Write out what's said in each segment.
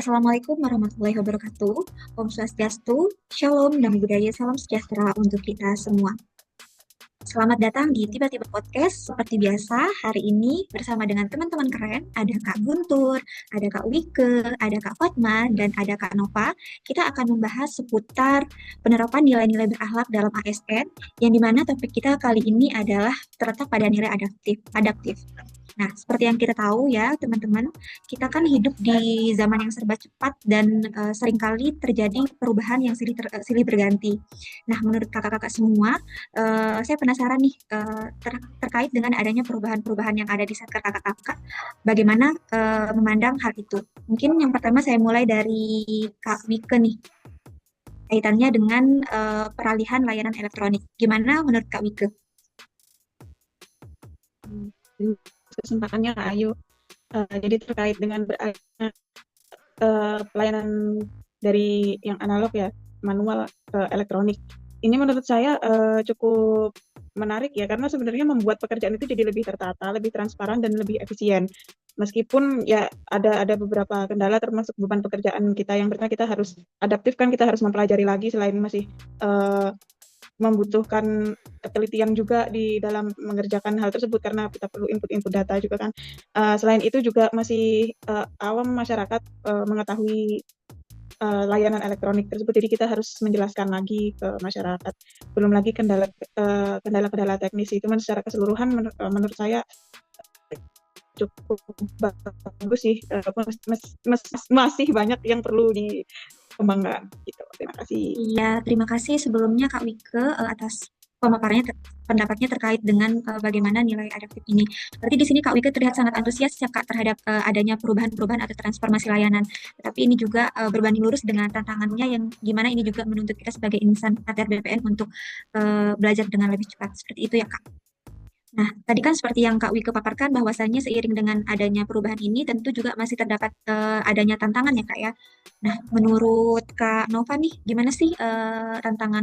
Assalamualaikum warahmatullahi wabarakatuh. Om Swastiastu, Shalom, Namo Buddhaya, Salam Sejahtera untuk kita semua. Selamat datang di Tiba-Tiba Podcast. Seperti biasa, hari ini bersama dengan teman-teman keren, ada Kak Guntur, ada Kak Wike, ada Kak Fatma, dan ada Kak Nova. Kita akan membahas seputar penerapan nilai-nilai berakhlak dalam ASN, yang dimana topik kita kali ini adalah terletak pada nilai adaptif. Nah, seperti yang kita tahu ya, teman-teman, kita kan hidup di zaman yang serba cepat dan seringkali terjadi perubahan yang silih berganti. Nah, menurut kakak-kakak semua, saya penasaran nih terkait dengan adanya perubahan-perubahan yang ada di sektor kakak-kakak, bagaimana memandang hal itu. Mungkin yang pertama saya mulai dari Kak Wike nih, kaitannya dengan peralihan layanan elektronik. Gimana menurut Kak Wike? Kesempatannya Kak Ayu. Jadi terkait dengan beralihnya pelayanan dari yang analog ya, manual ke elektronik. Ini menurut saya cukup menarik ya, karena sebenarnya membuat pekerjaan itu jadi lebih tertata, lebih transparan, dan lebih efisien. Meskipun ya ada beberapa kendala, termasuk beban pekerjaan kita yang pertama kita harus adaptif kan, kita harus mempelajari lagi selain masih membutuhkan ketelitian juga di dalam mengerjakan hal tersebut karena kita perlu input data juga kan. Selain itu juga masih awam masyarakat mengetahui layanan elektronik tersebut, jadi kita harus menjelaskan lagi ke masyarakat. Belum lagi kendala-kendala teknis itu secara keseluruhan menurut saya cukup bagus sih. Masih banyak yang perlu dikembangkan gitu. Terima kasih. Iya, terima kasih sebelumnya Kak Wike atas pendapatnya terkait dengan bagaimana nilai adaptif ini. Berarti di sini Kak Wike terlihat sangat antusias ya Kak terhadap adanya perubahan-perubahan atau transformasi layanan. Tapi ini juga berbanding lurus dengan tantangannya yang gimana ini juga menuntut kita sebagai insan ATR BPN untuk belajar dengan lebih cepat. Seperti itu ya Kak. Nah, tadi kan seperti yang Kak Wike paparkan bahwasannya seiring dengan adanya perubahan ini tentu juga masih terdapat adanya tantangan ya Kak ya. Nah, menurut Kak Nova nih, gimana sih tantangan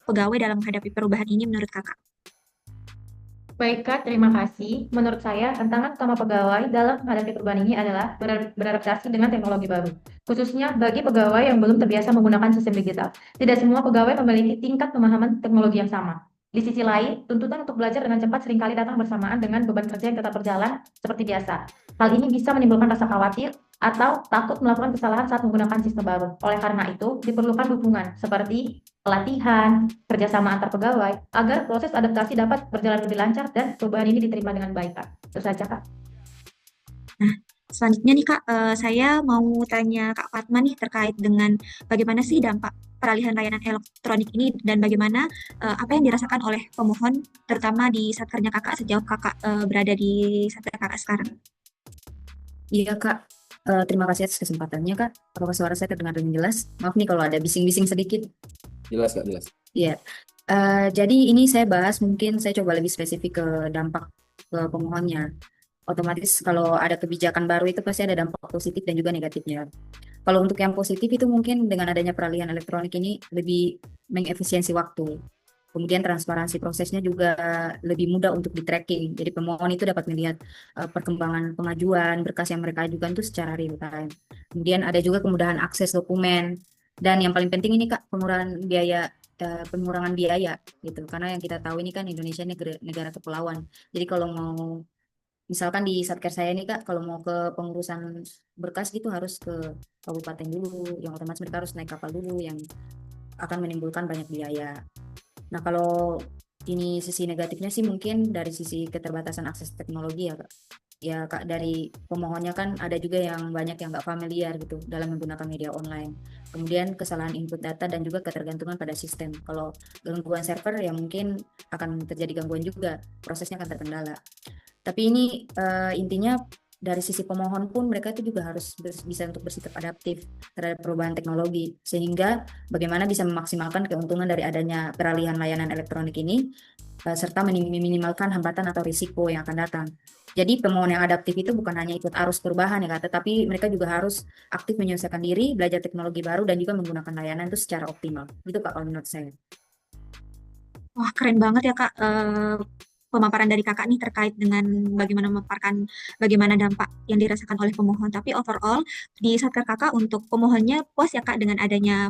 pegawai dalam menghadapi perubahan ini menurut Kakak? Baik Kak, terima kasih. Menurut saya, tantangan utama pegawai dalam menghadapi perubahan ini adalah beradaptasi dengan teknologi baru, khususnya bagi pegawai yang belum terbiasa menggunakan sistem digital. Tidak semua pegawai memiliki tingkat pemahaman teknologi yang sama. Di sisi lain, tuntutan untuk belajar dengan cepat seringkali datang bersamaan dengan beban kerja yang tetap berjalan seperti biasa. Hal ini bisa menimbulkan rasa khawatir atau takut melakukan kesalahan saat menggunakan sistem baru. Oleh karena itu, diperlukan dukungan seperti pelatihan, kerjasama antar pegawai, agar proses adaptasi dapat berjalan lebih lancar dan perubahan ini diterima dengan baik, Kak. Itu saja, Kak. Nah, selanjutnya nih Kak, saya mau tanya Kak Fatma nih terkait dengan bagaimana sih dampak peralihan layanan elektronik ini dan bagaimana apa yang dirasakan oleh pemohon, terutama di satkernya Kakak sejauh Kakak berada di satker Kakak sekarang. Iya Kak, terima kasih atas kesempatannya Kak. Apakah suara saya terdengar dengan jelas? Maaf nih kalau ada bising-bising sedikit. Jelas Kak, jelas. Iya, jadi ini saya bahas mungkin saya coba lebih spesifik ke dampak ke pemohonnya. Otomatis kalau ada kebijakan baru itu pasti ada dampak positif dan juga negatifnya. Kalau untuk yang positif itu mungkin dengan adanya peralihan elektronik ini lebih mengefisiensi waktu. Kemudian transparansi prosesnya juga lebih mudah untuk di-tracking. Jadi pemohon itu dapat melihat perkembangan pengajuan, berkas yang mereka ajukan itu secara real time. Kemudian ada juga kemudahan akses dokumen. Dan yang paling penting ini Kak, pengurangan biaya gitu. Karena yang kita tahu ini kan Indonesia ini negara kepulauan. Jadi kalau mau misalkan di satker saya ini Kak, kalau mau ke pengurusan berkas gitu harus ke kabupaten dulu, yang otomatis mereka harus naik kapal dulu, yang akan menimbulkan banyak biaya. Nah, kalau ini sisi negatifnya sih mungkin dari sisi keterbatasan akses teknologi ya Kak. Ya Kak, dari pemohonnya kan ada juga yang banyak yang nggak familiar gitu dalam menggunakan media online. Kemudian kesalahan input data dan juga ketergantungan pada sistem. Kalau gangguan server ya mungkin akan terjadi gangguan juga, prosesnya akan terkendala. Tapi ini intinya dari sisi pemohon pun mereka itu juga harus bisa untuk bersikap adaptif terhadap perubahan teknologi, sehingga bagaimana bisa memaksimalkan keuntungan dari adanya peralihan layanan elektronik ini serta meminimalkan hambatan atau risiko yang akan datang. Jadi pemohon yang adaptif itu bukan hanya ikut arus perubahan ya Kak, tetapi mereka juga harus aktif menyelesaikan diri, belajar teknologi baru dan juga menggunakan layanan itu secara optimal. Itu Kak kalau menurut saya. Wah, keren banget ya Kak pemaparan dari kakak nih terkait dengan bagaimana memaparkan bagaimana dampak yang dirasakan oleh pemohon. Tapi overall di Satker kakak untuk pemohonnya puas ya kak dengan adanya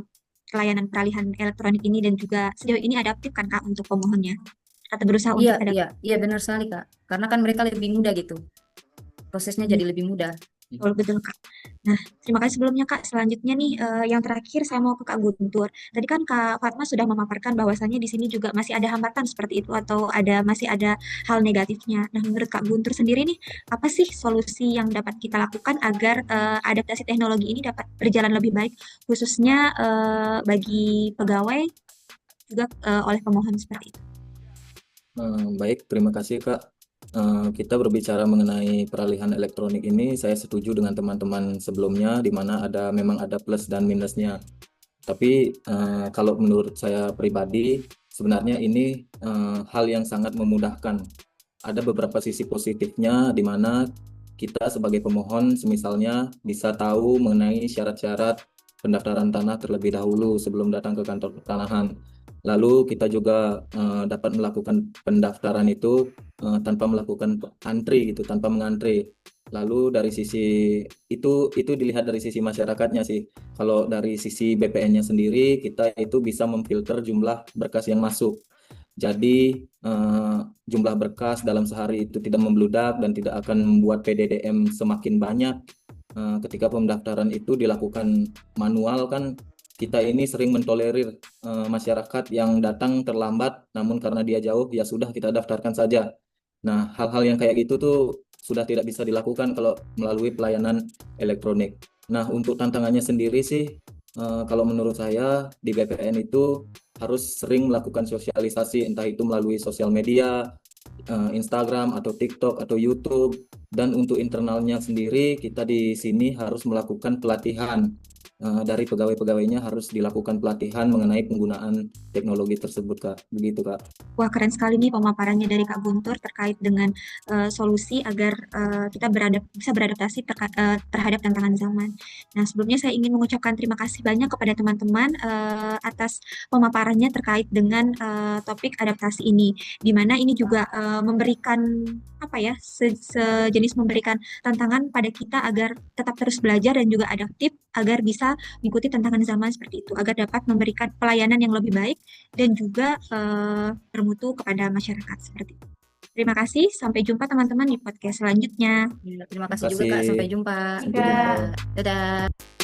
pelayanan peralihan elektronik ini dan juga sejauh ini adaptif kan kak untuk pemohonnya atau berusaha Iya, untuk adaptif. iya, iya benar sekali Kak. Karena kan mereka lebih mudah gitu. Prosesnya jadi lebih mudah. Betul, betul Kak. Nah, terima kasih sebelumnya Kak. Selanjutnya nih, yang terakhir saya mau ke Kak Guntur. Tadi kan Kak Fatma sudah memaparkan bahwasannya di sini juga masih ada hambatan seperti itu atau masih ada hal negatifnya. Nah, menurut Kak Guntur sendiri nih, apa sih solusi yang dapat kita lakukan agar adaptasi teknologi ini dapat berjalan lebih baik, khususnya bagi pegawai juga oleh pemohon seperti itu. Baik, terima kasih Kak. Kita berbicara mengenai peralihan elektronik ini, saya setuju dengan teman-teman sebelumnya, di mana memang ada plus dan minusnya. Tapi kalau menurut saya pribadi, sebenarnya ini hal yang sangat memudahkan. Ada beberapa sisi positifnya, di mana kita sebagai pemohon, semisalnya bisa tahu mengenai syarat-syarat pendaftaran tanah terlebih dahulu sebelum datang ke kantor pertanahan. Lalu kita juga dapat melakukan pendaftaran itu tanpa melakukan antri gitu, tanpa mengantri. Lalu dari sisi itu dilihat dari sisi masyarakatnya sih. Kalau dari sisi BPN-nya sendiri, kita itu bisa memfilter jumlah berkas yang masuk. Jadi jumlah berkas dalam sehari itu tidak membludak dan tidak akan membuat PDDM semakin banyak. Ketika pendaftaran itu dilakukan manual kan, kita ini sering mentolerir masyarakat yang datang terlambat, namun karena dia jauh, ya sudah kita daftarkan saja. Nah, hal-hal yang kayak gitu tuh sudah tidak bisa dilakukan kalau melalui pelayanan elektronik. Nah, untuk tantangannya sendiri sih, kalau menurut saya di BPN itu harus sering melakukan sosialisasi, entah itu melalui sosial media, Instagram atau TikTok atau YouTube. Dan untuk internalnya sendiri, kita di sini harus melakukan pelatihan. Dari pegawai-pegawainya harus dilakukan pelatihan mengenai penggunaan teknologi tersebut, Kak. Begitu, Kak. Wah, keren sekali nih pemaparannya dari Kak Guntur terkait dengan solusi agar kita bisa beradaptasi terhadap tantangan zaman. Nah, sebelumnya saya ingin mengucapkan terima kasih banyak kepada teman-teman atas pemaparannya terkait dengan topik adaptasi ini, di mana ini juga memberikan sejenis memberikan tantangan pada kita agar tetap terus belajar dan juga adaptif agar bisa mengikuti tantangan zaman seperti itu, agar dapat memberikan pelayanan yang lebih baik dan juga bermutu kepada masyarakat seperti itu. Terima kasih, sampai jumpa teman-teman di podcast selanjutnya. Terima kasih juga Kak, sampai jumpa. Sampai jumpa. Dadah.